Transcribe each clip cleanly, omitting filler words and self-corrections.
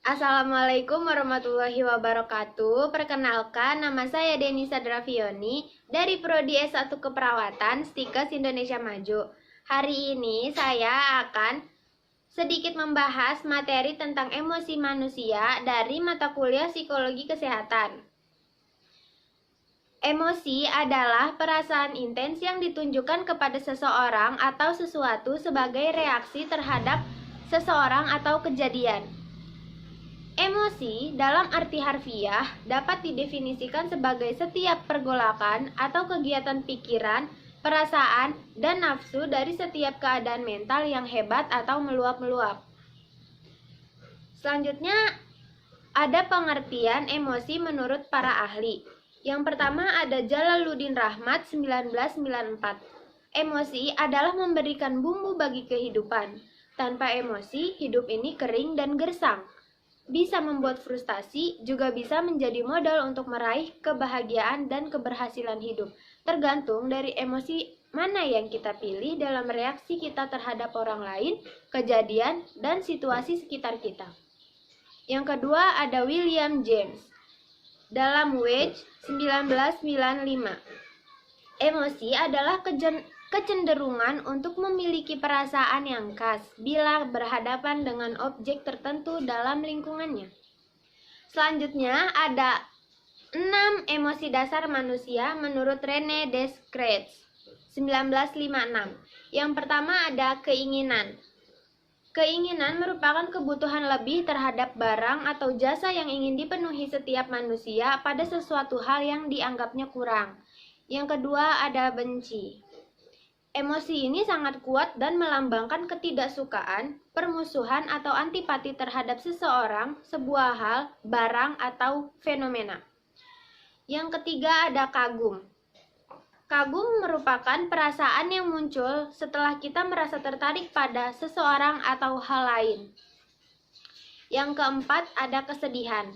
Assalamualaikum warahmatullahi wabarakatuh. Perkenalkan, nama saya Denisa Dravioni dari Prodi S1 Keperawatan Stikes Indonesia Maju. Hari ini saya akan sedikit membahas materi tentang emosi manusia dari mata kuliah Psikologi Kesehatan. Emosi adalah perasaan intens yang ditunjukkan kepada seseorang atau sesuatu sebagai reaksi terhadap seseorang atau kejadian. Emosi dalam arti harfiah dapat didefinisikan sebagai setiap pergolakan atau kegiatan pikiran, perasaan, dan nafsu dari setiap keadaan mental yang hebat atau meluap-meluap. Selanjutnya, ada pengertian emosi menurut para ahli. Yang pertama ada Jalaluddin Rahmat 1994. Emosi adalah memberikan bumbu bagi kehidupan. Tanpa emosi, hidup ini kering dan gersang. Bisa membuat frustasi, juga bisa menjadi modal untuk meraih kebahagiaan dan keberhasilan hidup. Tergantung dari emosi mana yang kita pilih dalam reaksi kita terhadap orang lain, kejadian, dan situasi sekitar kita. Yang kedua ada William James dalam Wedge 1995. Emosi adalah kecenderungan untuk memiliki perasaan yang khas bila berhadapan dengan objek tertentu dalam lingkungannya. Selanjutnya ada 6 emosi dasar manusia menurut René Descartes 1956. Yang pertama ada keinginan. Keinginan merupakan kebutuhan lebih terhadap barang atau jasa yang ingin dipenuhi setiap manusia pada sesuatu hal yang dianggapnya kurang. Yang kedua ada benci. Emosi ini sangat kuat dan melambangkan ketidaksukaan, permusuhan atau antipati terhadap seseorang, sebuah hal, barang, atau fenomena. Yang ketiga ada kagum. Kagum merupakan perasaan yang muncul setelah kita merasa tertarik pada seseorang atau hal lain. Yang keempat ada kesedihan.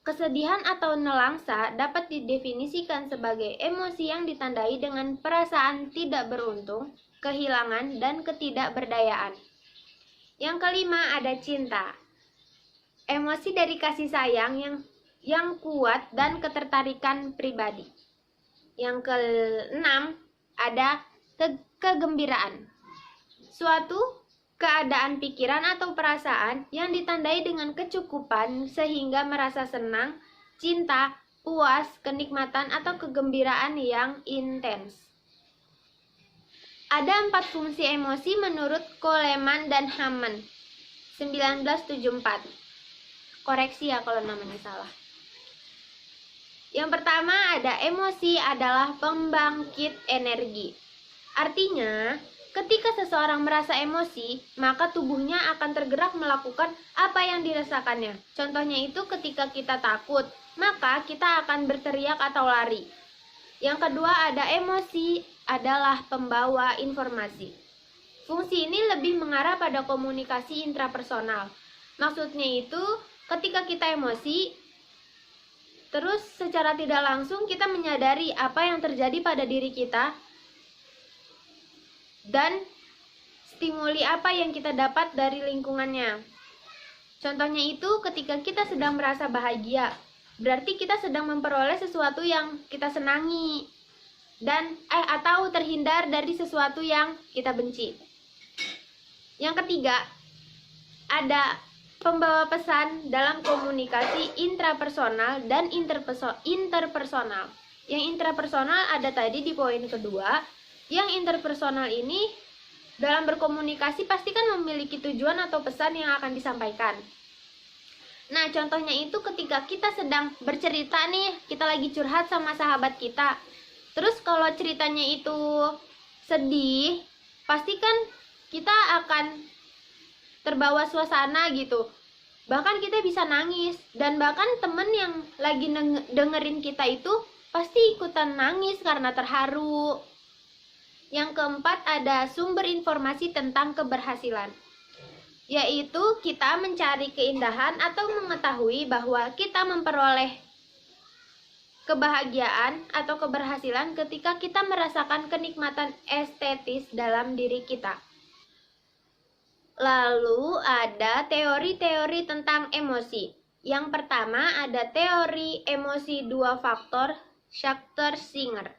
Kesedihan atau nelangsa dapat didefinisikan sebagai emosi yang ditandai dengan perasaan tidak beruntung, kehilangan, dan ketidakberdayaan. Yang kelima ada cinta. Emosi dari kasih sayang yang kuat dan ketertarikan pribadi. Yang keenam ada kegembiraan. Suatu keadaan pikiran atau perasaan yang ditandai dengan kecukupan sehingga merasa senang, cinta, puas, kenikmatan, atau kegembiraan yang intens. Ada 4 fungsi emosi menurut Coleman dan Hammond 1974. Koreksi ya kalau namanya salah. Yang pertama ada emosi adalah pembangkit energi. Artinya, ketika seseorang merasa emosi, maka tubuhnya akan tergerak melakukan apa yang dirasakannya. Contohnya itu ketika kita takut, maka kita akan berteriak atau lari. Yang kedua ada emosi adalah pembawa informasi. Fungsi ini lebih mengarah pada komunikasi intrapersonal. Maksudnya itu, ketika kita emosi, terus secara tidak langsung kita menyadari apa yang terjadi pada diri kita dan stimuli apa yang kita dapat dari lingkungannya. Contohnya itu ketika kita sedang merasa bahagia, berarti kita sedang memperoleh sesuatu yang kita senangi dan atau terhindar dari sesuatu yang kita benci. Yang ketiga, ada pembawa pesan dalam komunikasi intrapersonal dan interpersonal. Yang intrapersonal ada tadi di poin kedua. Yang interpersonal ini dalam berkomunikasi pasti kan memiliki tujuan atau pesan yang akan disampaikan. Nah, contohnya itu ketika kita sedang bercerita nih, kita lagi curhat sama sahabat kita. Terus kalau ceritanya itu sedih, pasti kan kita akan terbawa suasana gitu. Bahkan kita bisa nangis, dan bahkan temen yang lagi dengerin kita itu pasti ikutan nangis karena terharu. Yang keempat ada sumber informasi tentang keberhasilan, yaitu kita mencari keindahan atau mengetahui bahwa kita memperoleh kebahagiaan atau keberhasilan ketika kita merasakan kenikmatan estetis dalam diri kita. Lalu ada teori-teori tentang emosi. Yang pertama ada teori emosi dua faktor Schachter-Singer.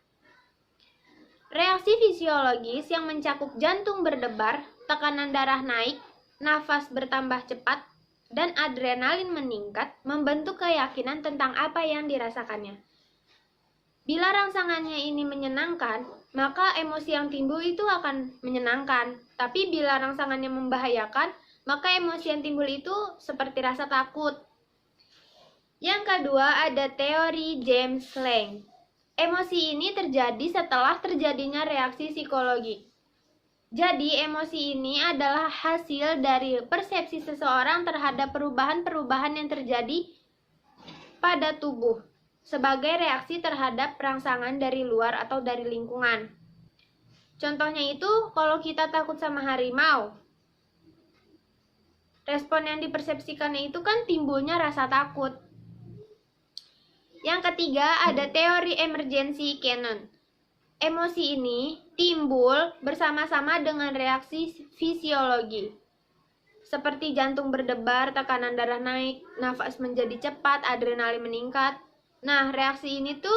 Reaksi fisiologis yang mencakup jantung berdebar, tekanan darah naik, nafas bertambah cepat, dan adrenalin meningkat membentuk keyakinan tentang apa yang dirasakannya. Bila rangsangannya ini menyenangkan, maka emosi yang timbul itu akan menyenangkan. Tapi bila rangsangannya membahayakan, maka emosi yang timbul itu seperti rasa takut. Yang kedua ada teori James Lange. Emosi ini terjadi setelah terjadinya reaksi psikologi. Jadi emosi ini adalah hasil dari persepsi seseorang terhadap perubahan-perubahan yang terjadi pada tubuh sebagai reaksi terhadap rangsangan dari luar atau dari lingkungan. Contohnya itu, kalau kita takut sama harimau, respon yang dipersepsikannya itu kan timbulnya rasa takut. Yang ketiga ada teori emergency canon. Emosi ini timbul bersama-sama dengan reaksi fisiologi, seperti jantung berdebar, tekanan darah naik, nafas menjadi cepat, adrenalin meningkat. Nah, reaksi ini tuh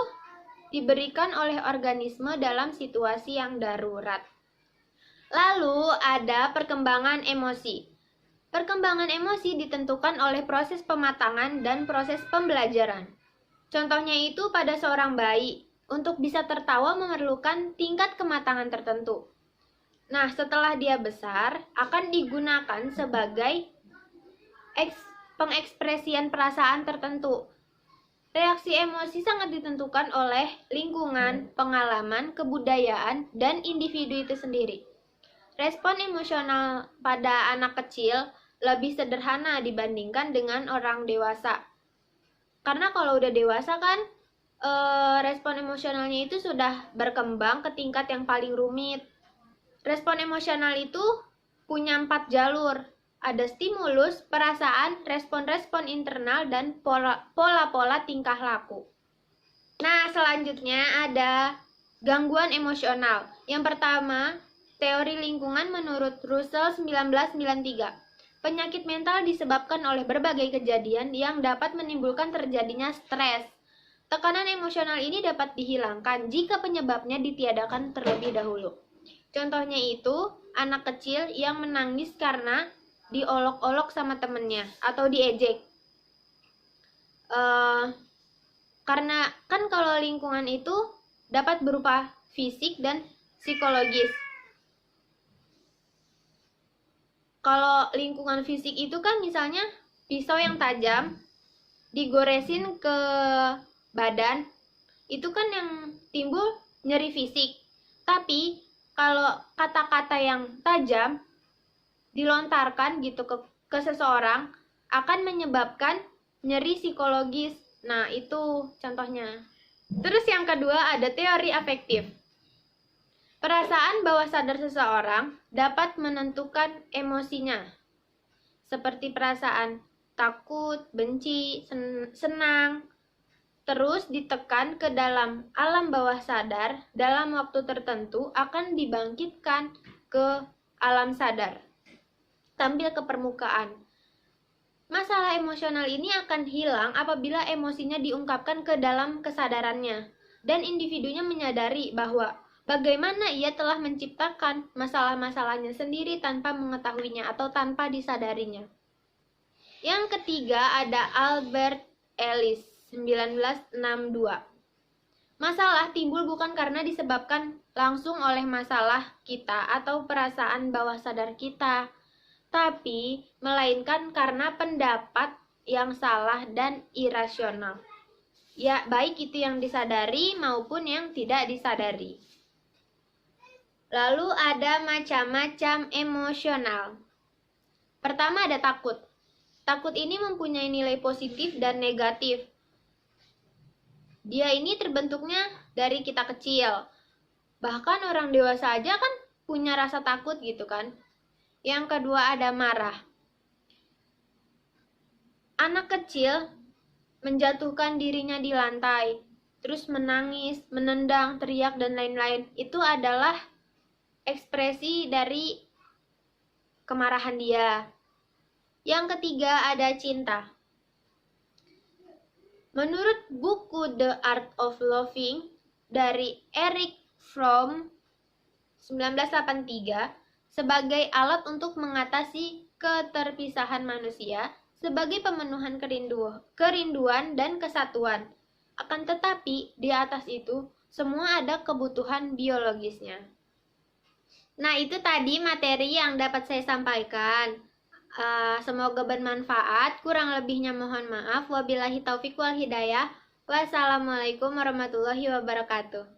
diberikan oleh organisme dalam situasi yang darurat. Lalu ada perkembangan emosi. Perkembangan emosi ditentukan oleh proses pematangan dan proses pembelajaran. Contohnya itu pada seorang bayi, untuk bisa tertawa memerlukan tingkat kematangan tertentu. Nah, setelah dia besar, akan digunakan sebagai pengekspresian perasaan tertentu. Reaksi emosi sangat ditentukan oleh lingkungan, pengalaman, kebudayaan, dan individu itu sendiri. Respon emosional pada anak kecil lebih sederhana dibandingkan dengan orang dewasa. Karena kalau udah dewasa kan, respon emosionalnya itu sudah berkembang ke tingkat yang paling rumit. Respon emosional itu punya 4 jalur. Ada stimulus, perasaan, respon-respon internal, dan pola-pola tingkah laku. Nah, selanjutnya ada gangguan emosional. Yang pertama, teori lingkungan menurut Russell 1993. Penyakit mental disebabkan oleh berbagai kejadian yang dapat menimbulkan terjadinya stres. Tekanan emosional ini dapat dihilangkan jika penyebabnya ditiadakan terlebih dahulu. Contohnya itu, anak kecil yang menangis karena diolok-olok sama temennya atau diejek. Karena kan kalau lingkungan itu dapat berupa fisik dan psikologis. Kalau lingkungan fisik itu kan misalnya pisau yang tajam digoresin ke badan, itu kan yang timbul nyeri fisik. Tapi kalau kata-kata yang tajam dilontarkan gitu ke seseorang akan menyebabkan nyeri psikologis. Nah, itu contohnya. Terus yang kedua ada teori afektif. Perasaan bawah sadar seseorang dapat menentukan emosinya. Seperti perasaan takut, benci, senang, terus ditekan ke dalam alam bawah sadar dalam waktu tertentu akan dibangkitkan ke alam sadar, tampil ke permukaan. Masalah emosional ini akan hilang apabila emosinya diungkapkan ke dalam kesadarannya dan individunya menyadari bahwa bagaimana ia telah menciptakan masalah-masalahnya sendiri tanpa mengetahuinya atau tanpa disadarinya. Yang ketiga ada Albert Ellis 1962. Masalah timbul bukan karena disebabkan langsung oleh masalah kita atau perasaan bawah sadar kita, tapi melainkan karena pendapat yang salah dan irasional. Ya, baik itu yang disadari maupun yang tidak disadari. Lalu ada macam-macam emosional. Pertama ada takut. Takut ini mempunyai nilai positif dan negatif. Dia ini terbentuknya dari kita kecil. Bahkan orang dewasa aja kan punya rasa takut gitu kan. Yang kedua ada marah. Anak kecil menjatuhkan dirinya di lantai, terus menangis, menendang, teriak, dan lain-lain. Itu adalah ekspresi dari kemarahan dia. Yang ketiga ada cinta. Menurut buku The Art of Loving dari Erich Fromm 1983, sebagai alat untuk mengatasi keterpisahan manusia sebagai pemenuhan kerinduan dan kesatuan. Akan tetapi, di atas itu, semua ada kebutuhan biologisnya. Nah, itu tadi materi yang dapat saya sampaikan. Semoga bermanfaat. Kurang lebihnya mohon maaf. Wabillahi taufik wal hidayah. Wassalamualaikum warahmatullahi wabarakatuh.